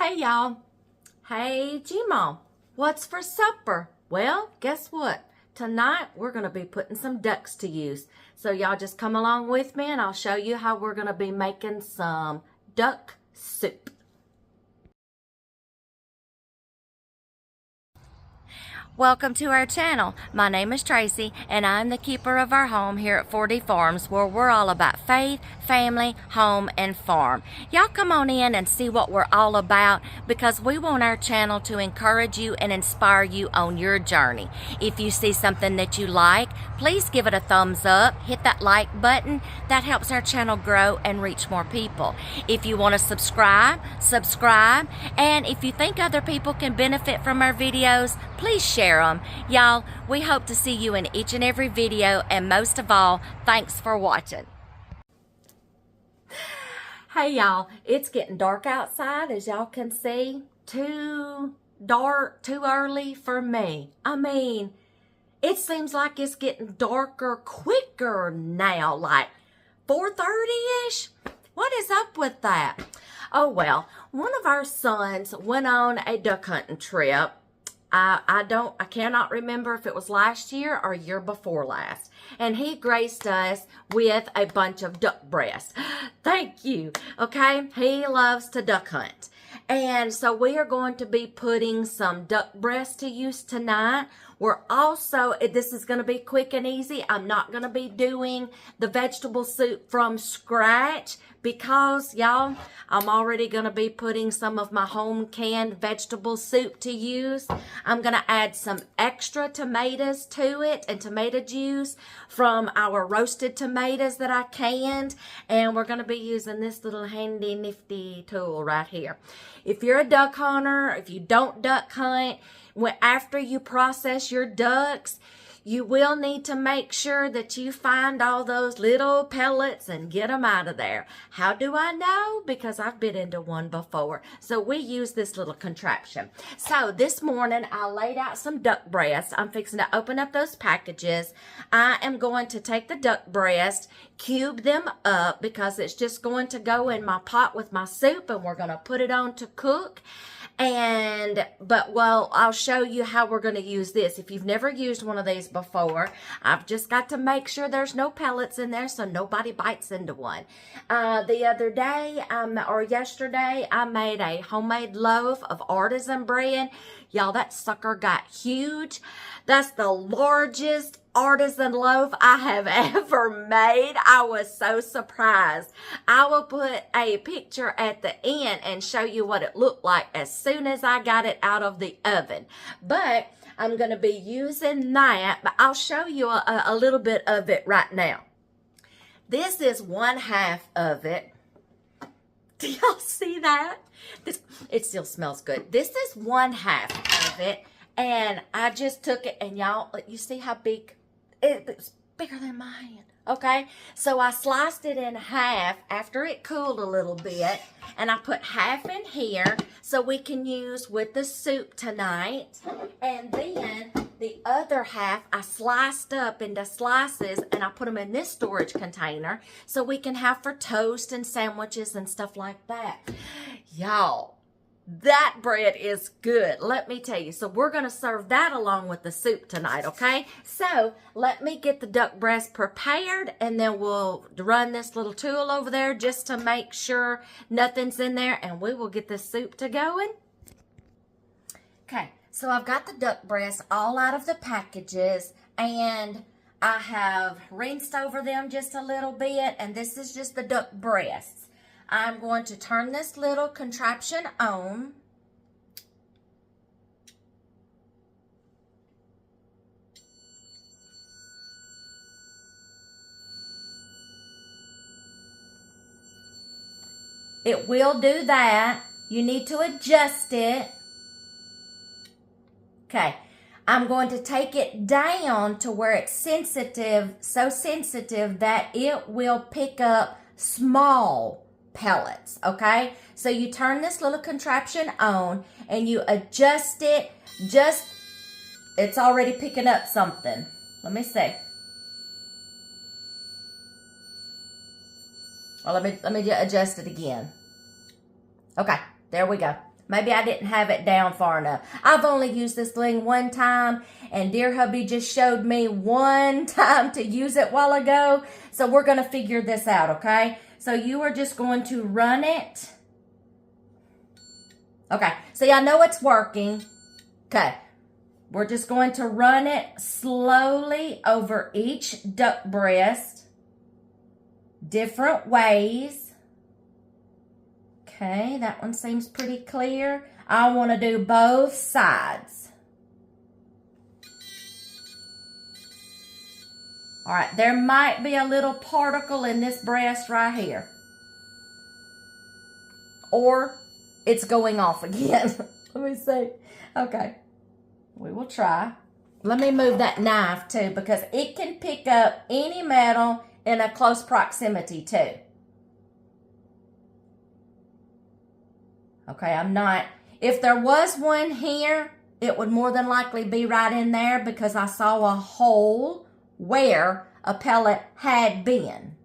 Hey y'all. Hey G-Mom. What's for supper? Well, guess what? Tonight we're going to be putting some ducks to use. So y'all just come along with me and I'll show you how we're going to be making some duck soup. Welcome to our channel. My name is Tracy and I'm the keeper of our home here at 4D Farms, where we're all about faith, family, home, and farm. Y'all come on in and see what we're all about, because we want our channel to encourage you and inspire you on your journey. If you see something that you like, please give it a thumbs up, hit that like button. That helps our channel grow and reach more people. If you want to subscribe, and if you think other people can benefit from our videos, please share them. Y'all, we hope to see you in each and every video, and most of all, thanks for watching. Hey y'all, it's getting dark outside, as y'all can see. Too dark, too early for me. I mean, it seems like it's getting darker quicker now, like 4:30-ish. What is up with that? Oh well, one of our sons went on a duck hunting trip. I cannot remember if it was last year or year before last. And he graced us with a bunch of duck breasts. Thank you. Okay. He loves to duck hunt. And so we are going to be putting some duck breasts to use tonight. We're also, this is going to be quick and easy. I'm not going to be doing the vegetable soup from scratch, because y'all, I'm already going to be putting some of my home canned vegetable soup to use. I'm going to add some extra tomatoes to it and tomato juice from our roasted tomatoes that I canned. And we're going to be using this little handy nifty tool right here. If you're a duck hunter, if you don't duck hunt, after you process your ducks, you will need to make sure that you find all those little pellets and get them out of there. How do I know? Because I've bit into one before. So we use this little contraption. So this morning I laid out some duck breasts. I'm fixing to open up those packages. I am going to take the duck breast, cube them up, because it's just going to go in my pot with my soup, and we're going to put it on to cook. Well, I'll show you how we're going to use this. If you've never used one of these before, I've just got to make sure there's no pellets in there so nobody bites into one. The other day, or yesterday, I made a homemade loaf of artisan bread. Y'all, that sucker got huge. That's the largest artisan loaf I have ever made. I was so surprised. I will put a picture at the end and show you what it looked like as soon as I got it out of the oven. But I'm going to be using that, but I'll show you a little bit of it right now. This is 1/2 of it. Do y'all see that? It still smells good. This is 1/2 of it. And I just took it, and y'all, you see how big? It's bigger than my hand. Okay, so I sliced it in half after it cooled a little bit, and I put half in here so we can use with the soup tonight. And then the other half I sliced up into slices, and I put them in this storage container so we can have for toast and sandwiches and stuff like that. Y'all, that bread is good, let me tell you. So we're going to serve that along with the soup tonight, okay? So let me get the duck breast prepared, and then we'll run this little tool over there just to make sure nothing's in there, and we will get this soup to going. Okay, so I've got the duck breast all out of the packages, and I have rinsed over them just a little bit, and this is just the duck breasts. I'm going to turn this little contraption on. It will do that. You need to adjust it. Okay. I'm going to take it down to where it's sensitive, so sensitive that it will pick up small pellets, okay? So you turn this little contraption on and you adjust it. It's already picking up something. Let me see. Well, let me adjust it again. Okay, there we go. Maybe I didn't have it down far enough. I've only used this thing one time, and dear hubby just showed me one time to use it a while ago. So we're going to figure this out, okay? So you are just going to run it. Okay, see, I know it's working. Okay, we're just going to run it slowly over each duck breast, different ways. Okay, that one seems pretty clear. I want to do both sides. All right, there might be a little particle in this breast right here. Or it's going off again. Let me see. Okay, we will try. Let me move that knife too, because it can pick up any metal in a close proximity too. Okay, I'm not, if there was one here, it would more than likely be right in there because I saw a hole where a pellet had been.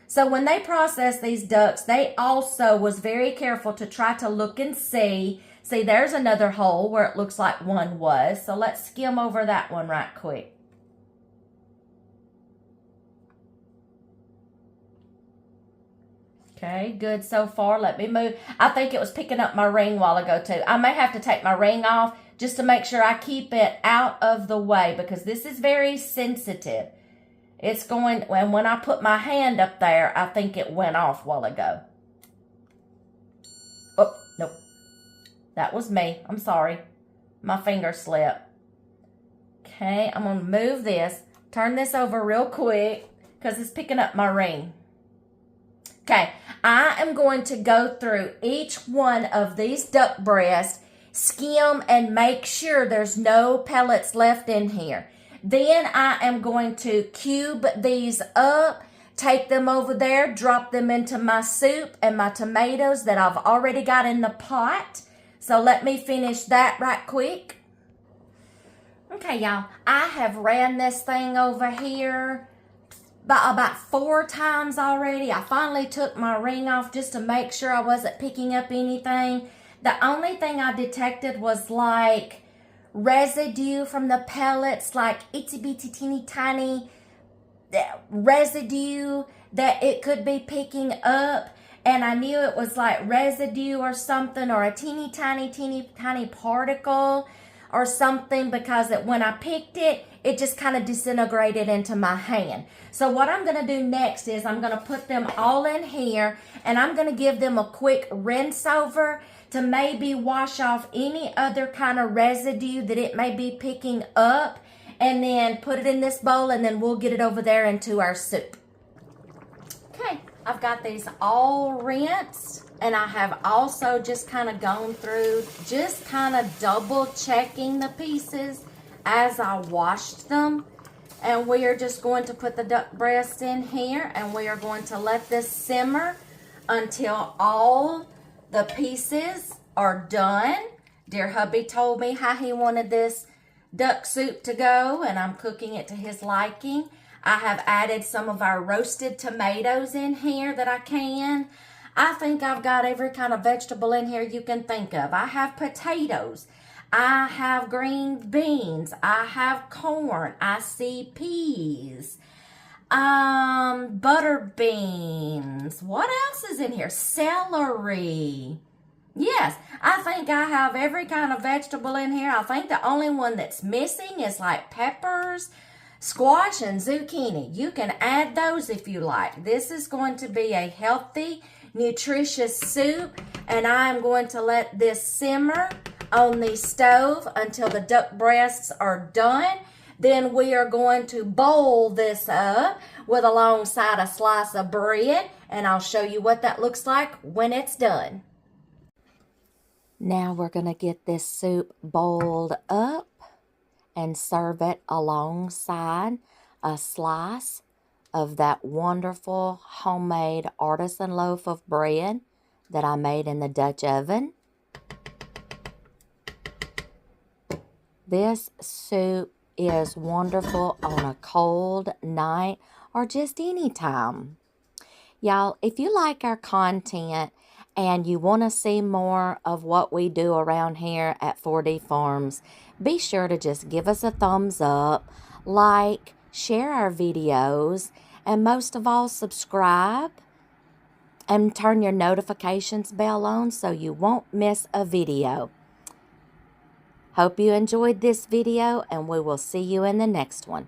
So when they processed these ducks, they also was very careful to try to look and see. See, there's another hole where it looks like one was. So let's skim over that one right quick. Okay, good so far. Let me move. I think it was picking up my ring a while ago too. I may have to take my ring off just to make sure I keep it out of the way because this is very sensitive. It's going, and when I put my hand up there, I think it went off a while ago. Oh, nope. That was me. I'm sorry. My finger slipped. Okay, I'm going to move this. Turn this over real quick because it's picking up my ring. Okay, I am going to go through each one of these duck breasts, skim and make sure there's no pellets left in here. Then I am going to cube these up, take them over there, drop them into my soup and my tomatoes that I've already got in the pot. So let me finish that right quick. Okay, y'all, I have ran this thing over here about 4 times already. I finally took my ring off just to make sure I wasn't picking up anything. The only thing I detected was like residue from the pellets, like itsy bitsy teeny tiny residue that it could be picking up. And I knew it was like residue or something, or a teeny tiny particle or something, because when I picked it, it just kind of disintegrated into my hand. So what I'm going to do next is I'm going to put them all in here and I'm going to give them a quick rinse over to maybe wash off any other kind of residue that it may be picking up, and then put it in this bowl and then we'll get it over there into our soup. Okay, I've got these all rinsed, and I have also just kind of gone through, just kind of double checking the pieces as I washed them. And we are just going to put the duck breast in here, and we are going to let this simmer until all the pieces are done. Dear hubby told me how he wanted this duck soup to go, and I'm cooking it to his liking. I have added some of our roasted tomatoes in here that I can. I think I've got every kind of vegetable in here you can think of. I have potatoes. I have green beans. I have corn. I see peas. Butter beans. What else is in here? Celery. Yes, I think I have every kind of vegetable in here. I think the only one that's missing is like peppers, squash, and zucchini. You can add those if you like. This is going to be a healthy, nutritious soup, and I'm going to let this simmer on the stove until the duck breasts are done. Then we are going to bowl this up with alongside a slice of bread, and I'll show you what that looks like when it's done. Now we're going to get this soup bowled up and serve it alongside a slice of that wonderful homemade artisan loaf of bread that I made in the Dutch oven. This soup is wonderful on a cold night or just any time. Y'all, if you like our content and you want to see more of what we do around here at 4D Farms, be sure to just give us a thumbs up, like, share our videos, and most of all, subscribe and turn your notifications bell on so you won't miss a video. Hope you enjoyed this video, and we will see you in the next one.